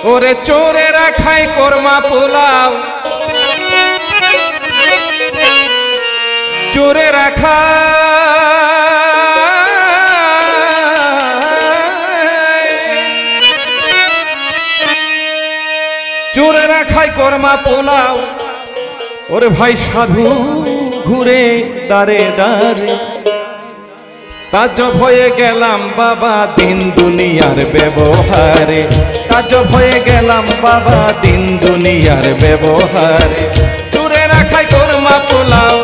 ওরে চোরেরা খায় কোরমা পোলাও, চোরেরা চোরেরা খায় কোরমা পোলাও। ওরে ভাই সাধু ঘুরে দাঁড়ে দাঁড়ে, তাজ্জব হয়ে গেলাম বাবা দিন দুনিয়ার ব্যবহারে, তাজ্জব হয়ে গেলাম বাবা দিন দুনিয়ার ব্যবহারে। চোরেরা খায় কোরমা পোলাও,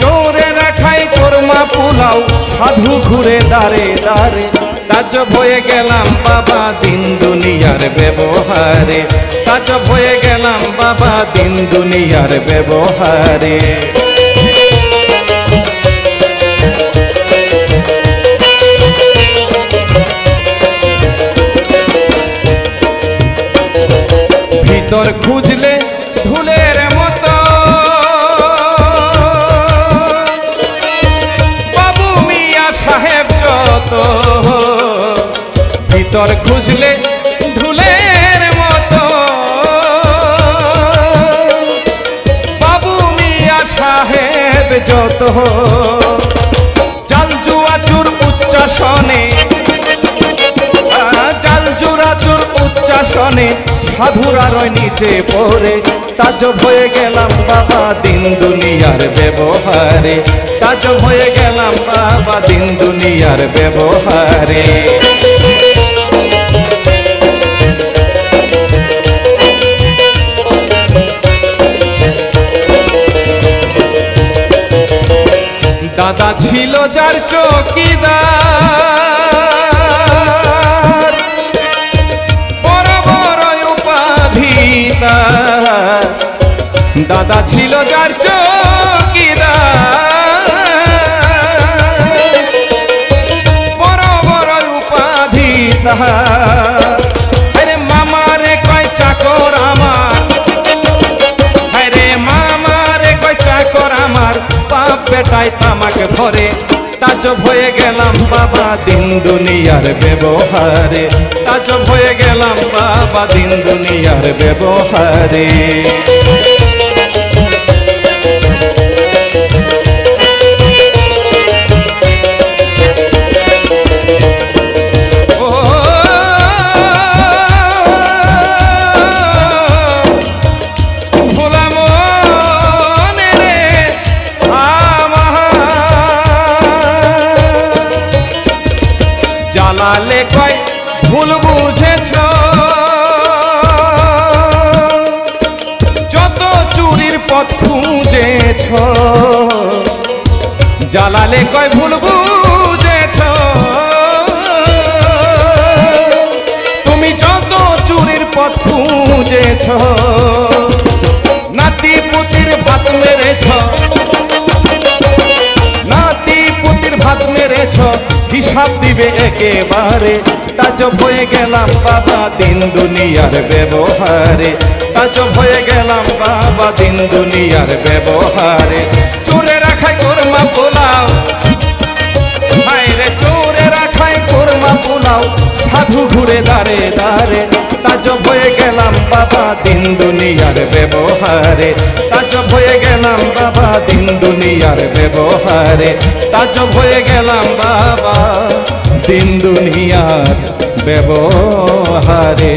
চোরেরা খায় কোরমা পোলাও, সাধু ঘুরে দাঁড়ে দাঁড়ে, তাজ্জব হয়ে গেলাম বাবা দিন দুনিয়ার ব্যবহারে, তাজ্জব হয়ে গেলাম বাবা দিন দুনিয়ার ব্যবহারে। ভিতর খুঁজলে ধুলের মতো, বাবু মিয়া সাহেব যত, ভিতর খুঁজলে ধুলের মতো, বাবু মিয়া সাহেব যত। জাল জুয়া চুর উচ্চাসনে, জাল জুরা চুর উচ্চাসনে, সাধুরা রয় নিচে পড়ে, তাজ্জব হয়ে গেলাম বাবা দিন দুনিয়ার ব্যবহারে, তাজ্জব হয়ে গেলাম বাবা দিন দুনিয়ার ব্যবহারে। দাদা ছিল যার চৌকিদার, বড় বড় উপাধি তার, দাদা ছিল যার চৌকিদার, বড় বড় উপাধি তার। আরে মামারে কয় চাকর আমার, আরে মামারে কয় চাকর আমার, বাপ বেটায় তামাকে ধরে, তাজ্জব হয়ে গেলাম বাবা দিন দুনিয়ার ব্যবহারে, তাজ্জব হয়ে গেলাম বাবা দিন দুনিয়ার ব্যবহারে। জালালে কয় ভুল বুঝেছ, যত চুরির পথ খুঁজেছ, জালালে কয় ভুল বুঝেছ, তুমি যত চুরির পথ খুঁজেছ। নাতি পুতির ভাত মেরেছ, নাতি পুতির ভাত মেরেছ, হিসাব দিবে একেবারে, তাজ্জব হয়ে গেলাম বাবা দিন দুনিয়ার ব্যবহারে, তাজ্জব হয়ে গেলাম বাবা দিন দুনিয়ার ব্যবহারে। চোরেরা খায় কোরমা পোলাও, হায় রে চোরেরা খায় কোরমা পোলাও, সাধু ঘুরে দাঁড়ে দাঁড়ে, তাজ্জব হয়ে গেলাম বাবা দিন দুনিয়ার ব্যবহারে, তাজ্জব হয়ে গেলাম বাবা দিন দুনিয়ার ব্যবহারে, তাজ্জব হয়ে গেলাম বাবা দিন দুনিয়ার ব্যবহারে।